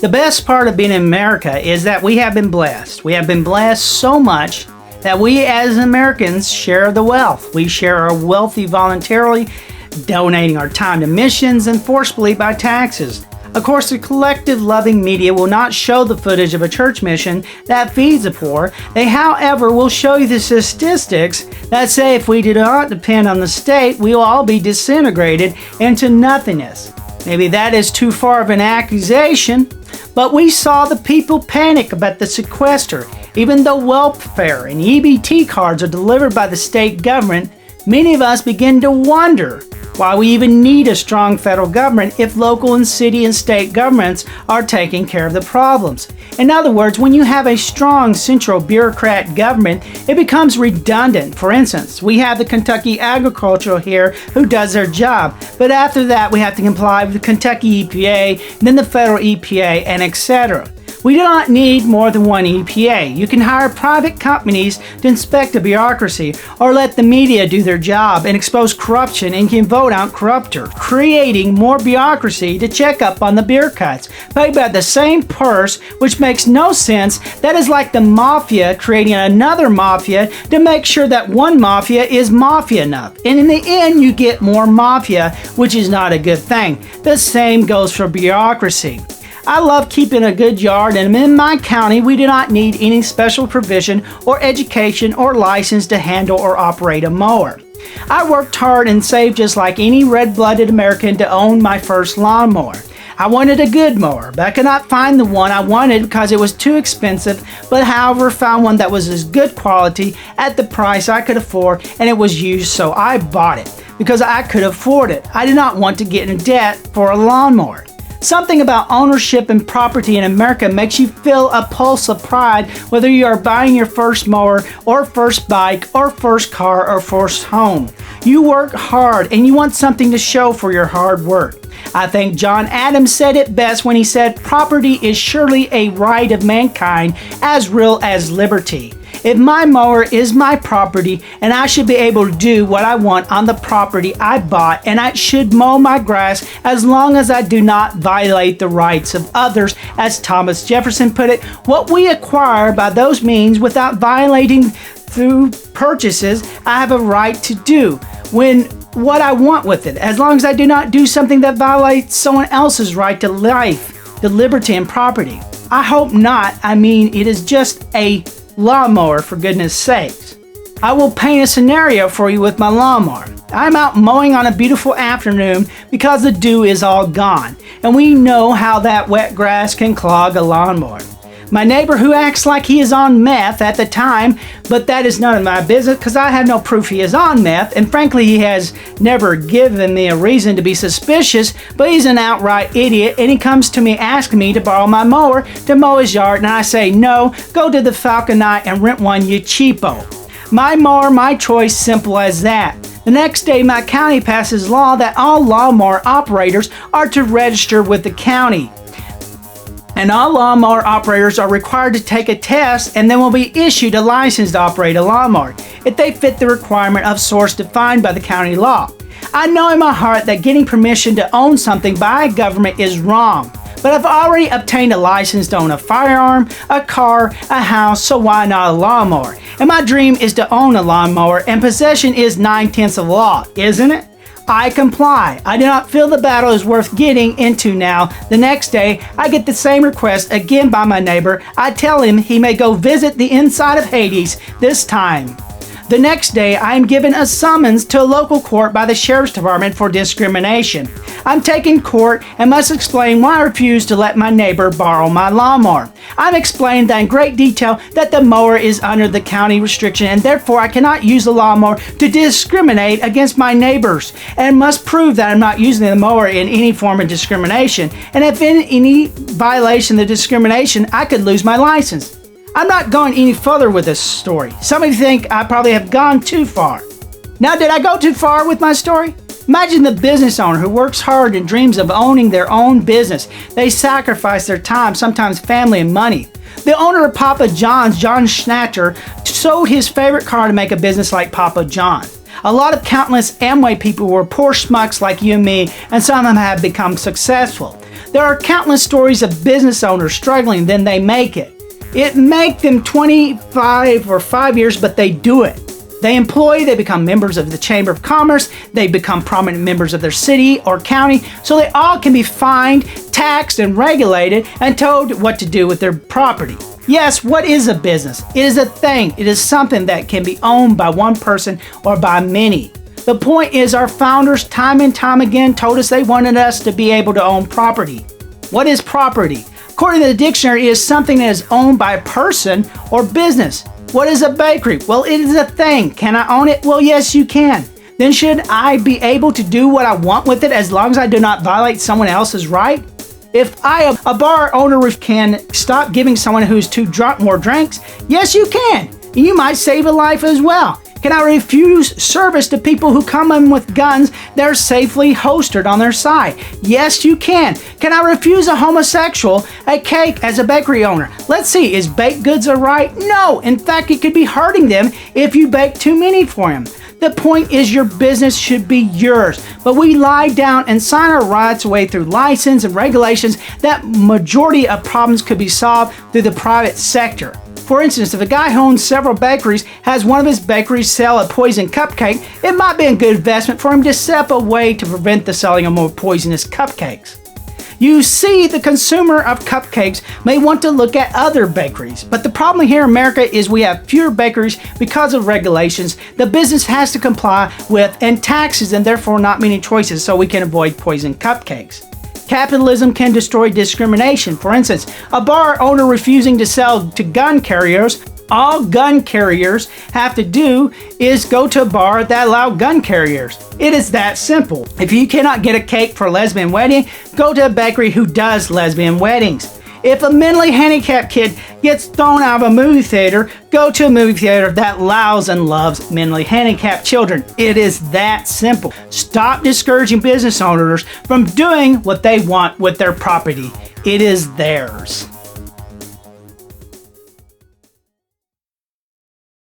The best part of being in America is that we have been blessed. We have been blessed so much that we as Americans share the wealth. We share our wealthy voluntarily, donating our time to missions and forcefully by taxes. Of course, the collective loving media will not show the footage of a church mission that feeds the poor. They, however, will show you the statistics that say if we do not depend on the state, we will all be disintegrated into nothingness. Maybe that is too far of an accusation, but we saw the people panic about the sequester. Even though welfare and EBT cards are delivered by the state government, many of us begin to wonder why we even need a strong federal government if local and city and state governments are taking care of the problems. In other words, when you have a strong central bureaucrat government, it becomes redundant. For instance, we have the Kentucky Agricultural here who does their job, but after that we have to comply with the Kentucky EPA, then the federal EPA, and etc. We do not need more than one EPA. You can hire private companies to inspect the bureaucracy or let the media do their job and expose corruption and can vote out corruptors, creating more bureaucracy to check up on the bureaucrats, paid by the same purse, which makes no sense. That is like the mafia creating another mafia to make sure that one mafia is mafia enough. And in the end, you get more mafia, which is not a good thing. The same goes for bureaucracy. I love keeping a good yard, and in my county we do not need any special provision or education or license to handle or operate a mower. I worked hard and saved just like any red-blooded American to own my first lawnmower. I wanted a good mower, but I could not find the one I wanted because it was too expensive, but however found one that was as good quality at the price I could afford, and it was used, so I bought it because I could afford it. I did not want to get in debt for a lawnmower. Something about ownership and property in America makes you feel a pulse of pride whether you are buying your first mower or first bike or first car or first home. You work hard and you want something to show for your hard work. I think John Adams said it best when he said, "Property is surely a right of mankind as real as liberty." If my mower is my property and I should be able to do what I want on the property I bought, and I should mow my grass as long as I do not violate the rights of others, as Thomas Jefferson put it, what we acquire by those means without violating through purchases, I have a right to do when what I want with it, as long as I do not do something that violates someone else's right to life, to liberty and property. I hope not. I mean, it is just a lawnmower, for goodness sakes. I will paint a scenario for you with my lawnmower. I'm out mowing on a beautiful afternoon because the dew is all gone, and we know how that wet grass can clog a lawnmower. My neighbor, who acts like he is on meth at the time, but that is none of my business because I have no proof he is on meth, and frankly he has never given me a reason to be suspicious, but he's an outright idiot, and he comes to me asking me to borrow my mower to mow his yard, and I say no, go to the Falcon Eye and rent one, you cheapo. My mower, my choice, simple as that. The next day my county passes law that all lawnmower operators are to register with the county. And all lawnmower operators are required to take a test and then will be issued a license to operate a lawnmower if they fit the requirement of source defined by the county law. I know in my heart that getting permission to own something by a government is wrong, but I've already obtained a license to own a firearm, a car, a house, so why not a lawnmower? And my dream is to own a lawnmower, and possession is 9/10 of law, isn't it? I comply. I do not feel the battle is worth getting into now. The next day, I get the same request again by my neighbor. I tell him he may go visit the inside of Hades this time. The next day, I am given a summons to a local court by the Sheriff's Department for discrimination. I'm taken to court and must explain why I refuse to let my neighbor borrow my lawnmower. I've explained that in great detail that the mower is under the county restriction and therefore I cannot use the lawnmower to discriminate against my neighbors and must prove that I'm not using the mower in any form of discrimination. And if in any violation of the discrimination, I could lose my license. I'm not going any further with this story. Some of you think I probably have gone too far. Now, did I go too far with my story? Imagine the business owner who works hard and dreams of owning their own business. They sacrifice their time, sometimes family and money. The owner of Papa John's, John Schnatter, sold his favorite car to make a business like Papa John's. A lot of countless Amway people were poor schmucks like you and me, and some of them have become successful. There are countless stories of business owners struggling, then they make it. It makes them 25 or 5 years, but they do it. They employ, they become members of the Chamber of Commerce, they become prominent members of their city or county, so they all can be fined, taxed, and regulated and told what to do with their property. Yes, what is a business? It is a thing. It is something that can be owned by one person or by many. The point is, our founders time and time again told us they wanted us to be able to own property. What is property? According to the dictionary, it is something that is owned by a person or business. What is a bakery? Well, it is a thing. Can I own it? Well, yes, you can. Then should I be able to do what I want with it as long as I do not violate someone else's right? If I, a bar owner, can stop giving someone who's too drunk more drinks, yes, you can. You might save a life as well. Can I refuse service to people who come in with guns that are safely holstered on their side? Yes, you can. Can I refuse a homosexual a cake as a bakery owner? Let's see, is baked goods a right? No. In fact, it could be hurting them if you bake too many for him. The point is, your business should be yours, but we lie down and sign our rights away through license and regulations. That majority of problems could be solved through the private sector. For instance, if a guy who owns several bakeries has one of his bakeries sell a poison cupcake, it might be a good investment for him to set up a way to prevent the selling of more poisonous cupcakes. You see, the consumer of cupcakes may want to look at other bakeries, but the problem here in America is we have fewer bakeries because of regulations the business has to comply with and taxes, and therefore not many choices, so we can avoid poison cupcakes. Capitalism can destroy discrimination. For instance, a bar owner refusing to sell to gun carriers. All gun carriers have to do is go to a bar that allows gun carriers. It is that simple. If you cannot get a cake for a lesbian wedding, go to a bakery who does lesbian weddings. If a mentally handicapped kid gets thrown out of a movie theater, go to a movie theater that allows and loves mentally handicapped children. It is that simple. Stop discouraging business owners from doing what they want with their property. It is theirs.